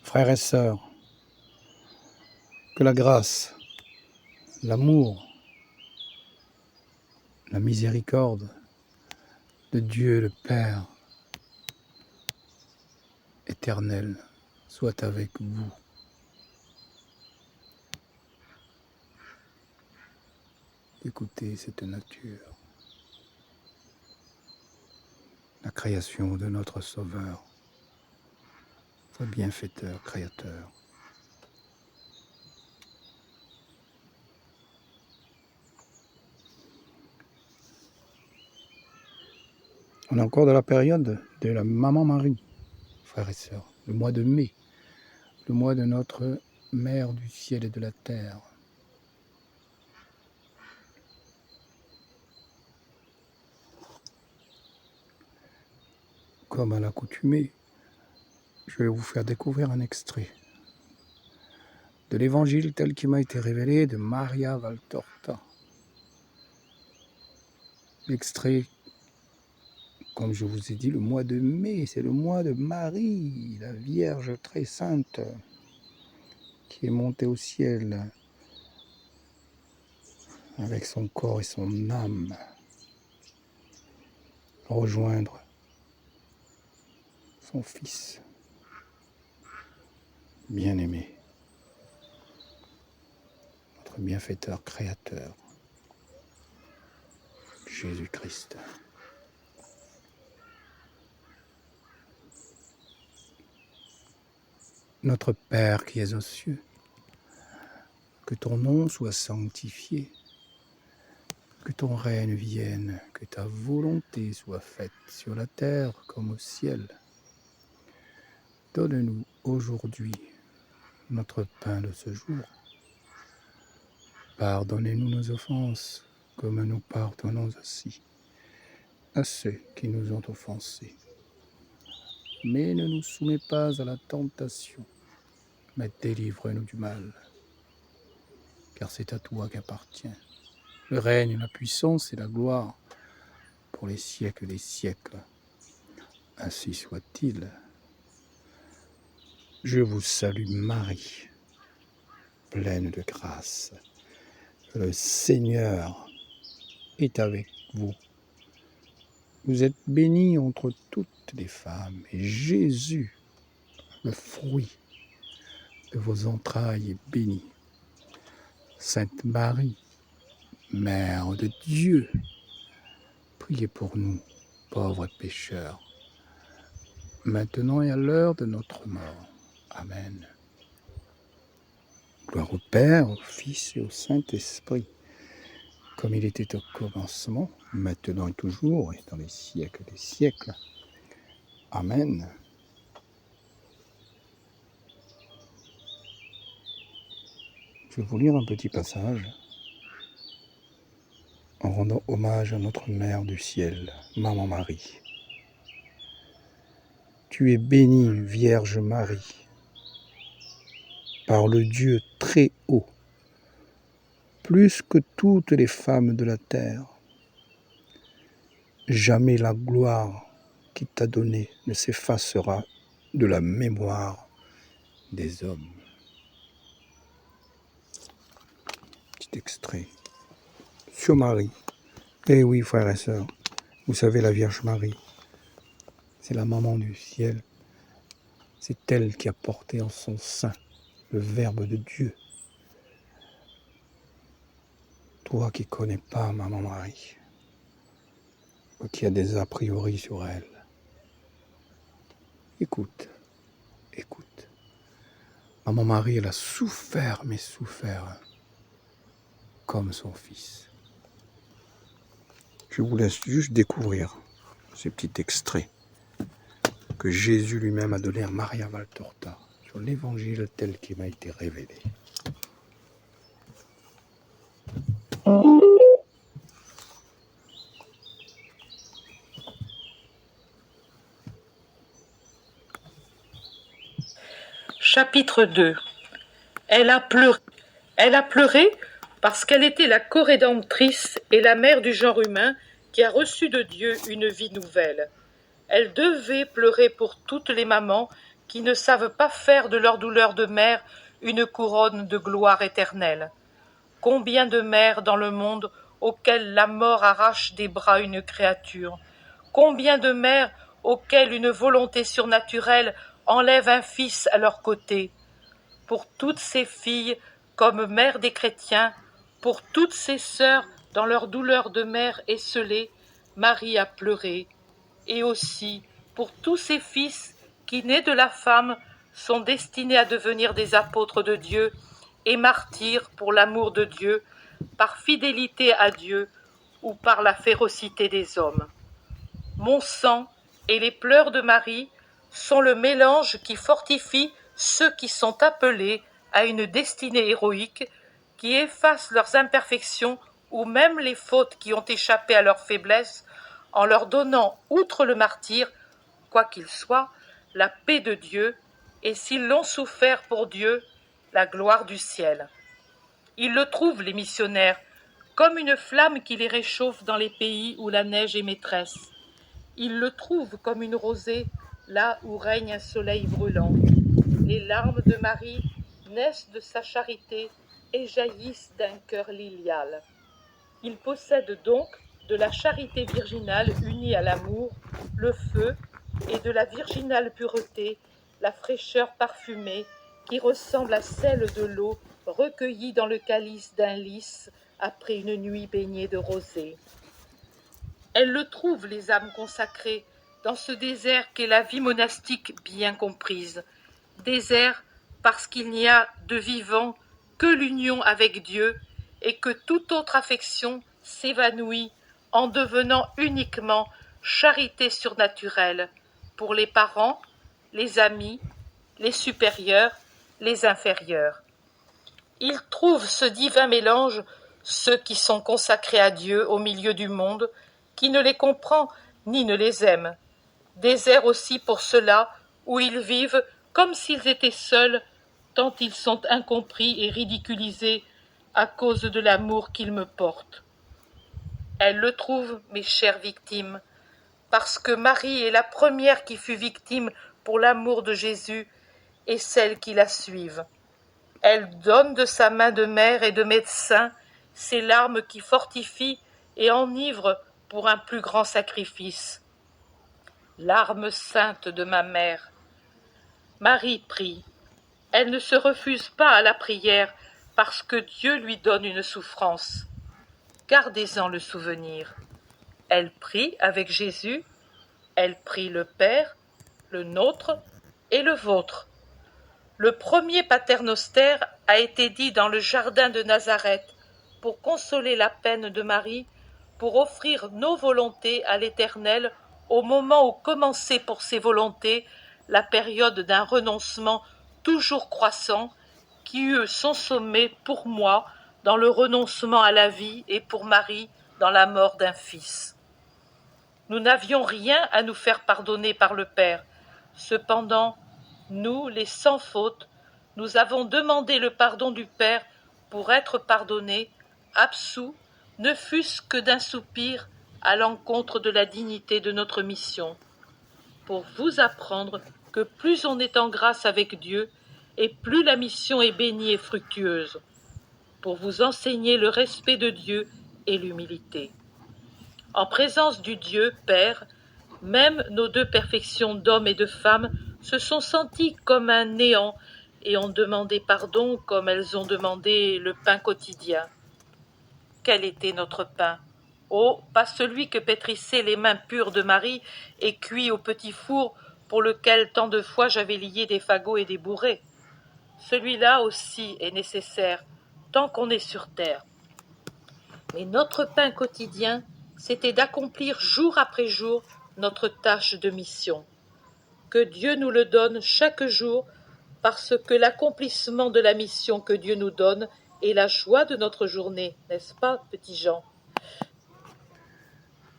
Frères et sœurs, que la grâce, l'amour, la miséricorde de Dieu le Père éternel soit avec vous. Écoutez cette nature, la création de notre Sauveur, notre bienfaiteur, créateur. On est encore dans la période de la Maman Marie, frères et sœurs, le mois de mai, le mois de notre Mère du ciel et de la terre. Comme à l'accoutumée, je vais vous faire découvrir un extrait de l'évangile tel qu'il m'a été révélé de Maria Valtorta. L'extrait, comme je vous ai dit, le mois de mai, c'est le mois de Marie, la Vierge très sainte, qui est montée au ciel avec son corps et son âme, rejoindre son Fils bien-aimé, notre bienfaiteur créateur, Jésus-Christ. Notre Père qui es aux cieux, que ton nom soit sanctifié, que ton règne vienne, que ta volonté soit faite sur la terre comme au ciel. Donne-nous aujourd'hui notre pain de ce jour. Pardonnez-nous nos offenses, comme nous pardonnons aussi à ceux qui nous ont offensés. Mais ne nous soumets pas à la tentation, mais délivre-nous du mal. Car c'est à toi qu'appartient le règne, la puissance et la gloire pour les siècles des siècles. Ainsi soit-il. Je vous salue Marie, pleine de grâce. Le Seigneur est avec vous. Vous êtes bénie entre toutes les femmes, et Jésus, le fruit de vos entrailles, est béni. Sainte Marie, Mère de Dieu, priez pour nous, pauvres pécheurs, maintenant et à l'heure de notre mort. Amen. Gloire au Père, au Fils et au Saint-Esprit, comme il était au commencement, maintenant et toujours, et dans les siècles des siècles. Amen. Je vais vous lire un petit passage en rendant hommage à notre Mère du ciel, Maman Marie. Tu es bénie, Vierge Marie, par le Dieu très haut, plus que toutes les femmes de la terre. Jamais la gloire qu'il t'a donnée ne s'effacera de la mémoire des hommes. Petit extrait sur Marie. Eh oui, frères et sœurs, vous savez, la Vierge Marie, c'est la maman du ciel. C'est elle qui a porté en son sein le Verbe de Dieu. Toi qui ne connais pas Maman Marie, ou qui a des a priori sur elle, écoute. Maman Marie, elle a souffert, mais souffert comme son Fils. Je vous laisse juste découvrir ces petits extraits que Jésus lui-même a donné à Maria Valtorta sur l'évangile tel qu'il m'a été révélé. Chapitre 2. Elle a pleuré parce qu'elle était la corédemptrice et la mère du genre humain qui a reçu de Dieu une vie nouvelle. Elle devait pleurer pour toutes les mamans qui ne savent pas faire de leur douleur de mère une couronne de gloire éternelle. Combien de mères dans le monde auxquelles la mort arrache des bras une créature? Combien de mères auxquelles une volonté surnaturelle enlève un fils à leur côté? Pour toutes ces filles, comme mères des chrétiens, pour toutes ces sœurs dans leur douleur de mère esselée, Marie a pleuré. Et aussi pour tous ces fils qui, nés de la femme, sont destinés à devenir des apôtres de Dieu et martyrs pour l'amour de Dieu, par fidélité à Dieu ou par la férocité des hommes. Mon sang et les pleurs de Marie sont le mélange qui fortifie ceux qui sont appelés à une destinée héroïque, qui efface leurs imperfections ou même les fautes qui ont échappé à leur faiblesse, en leur donnant, outre le martyre, quoi qu'il soit, la paix de Dieu, et s'ils l'ont souffert pour Dieu, la gloire du ciel. Ils le trouvent, les missionnaires, comme une flamme qui les réchauffe dans les pays où la neige est maîtresse. Ils le trouvent comme une rosée, là où règne un soleil brûlant. Les larmes de Marie naissent de sa charité et jaillissent d'un cœur lilial. Ils possèdent donc de la charité virginale unie à l'amour, le feu, et de la virginale pureté, la fraîcheur parfumée qui ressemble à celle de l'eau recueillie dans le calice d'un lys après une nuit baignée de rosée. Elles le trouvent, les âmes consacrées, dans ce désert qu'est la vie monastique bien comprise. Désert parce qu'il n'y a de vivant que l'union avec Dieu et que toute autre affection s'évanouit en devenant uniquement charité surnaturelle pour les parents, les amis, les supérieurs, les inférieurs. Ils trouvent ce divin mélange, ceux qui sont consacrés à Dieu au milieu du monde, qui ne les comprend ni ne les aime. Désert aussi pour ceux-là où ils vivent comme s'ils étaient seuls, tant ils sont incompris et ridiculisés à cause de l'amour qu'ils me portent. Elles le trouvent, mes chères victimes, parce que Marie est la première qui fut victime pour l'amour de Jésus et celles qui la suivent. Elle donne de sa main de mère et de médecin ces larmes qui fortifient et enivrent pour un plus grand sacrifice. Larmes saintes de ma mère. Marie prie. Elle ne se refuse pas à la prière parce que Dieu lui donne une souffrance. Gardez-en le souvenir. Elle prie avec Jésus, elle prie le Père, le nôtre et le vôtre. Le premier paternoster a été dit dans le jardin de Nazareth pour consoler la peine de Marie, pour offrir nos volontés à l'Éternel au moment où commençait pour ses volontés la période d'un renoncement toujours croissant qui eut son sommet pour moi dans le renoncement à la vie et pour Marie dans la mort d'un fils. Nous n'avions rien à nous faire pardonner par le Père. Cependant, nous, les sans faute, nous avons demandé le pardon du Père pour être pardonnés, absous, ne fût-ce que d'un soupir à l'encontre de la dignité de notre mission, pour vous apprendre que plus on est en grâce avec Dieu, et plus la mission est bénie et fructueuse, pour vous enseigner le respect de Dieu et l'humilité. En présence du Dieu Père, même nos deux perfections d'homme et de femme se sont senties comme un néant et ont demandé pardon comme elles ont demandé le pain quotidien. Quel était notre pain? Oh, pas celui que pétrissaient les mains pures de Marie et cuit au petit four pour lequel tant de fois j'avais lié des fagots et des bourrées. Celui-là aussi est nécessaire, tant qu'on est sur terre. Mais notre pain quotidien, c'était d'accomplir jour après jour notre tâche de mission. Que Dieu nous le donne chaque jour, parce que l'accomplissement de la mission que Dieu nous donne est la joie de notre journée, n'est-ce pas, petit Jean?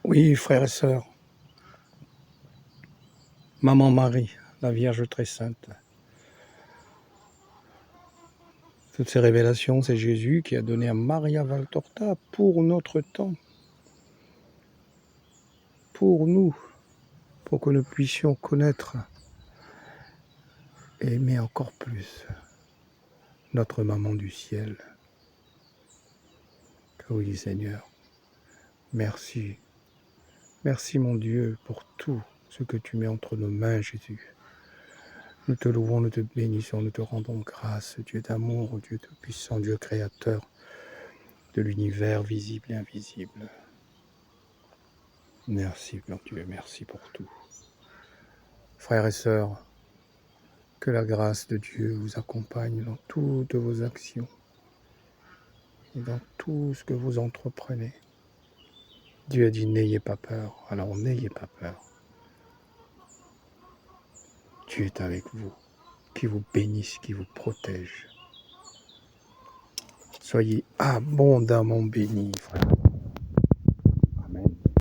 Oui, frères et sœurs, Maman Marie, la Vierge très sainte. Toutes ces révélations, c'est Jésus qui a donné à Maria Valtorta pour notre temps, pour nous, pour que nous puissions connaître et aimer encore plus notre maman du ciel. Oui, Seigneur, merci. Merci, mon Dieu, pour tout ce que tu mets entre nos mains, Jésus. Nous te louons, nous te bénissons, nous te rendons grâce, Dieu d'amour, Dieu de puissant, Dieu créateur de l'univers visible et invisible. Merci, mon Dieu, merci pour tout. Frères et sœurs, que la grâce de Dieu vous accompagne dans toutes vos actions et dans tout ce que vous entreprenez. Dieu a dit n'ayez pas peur, alors n'ayez pas peur. Dieu est avec vous, qui vous bénisse, qui vous protège. Soyez abondamment bénis, frères.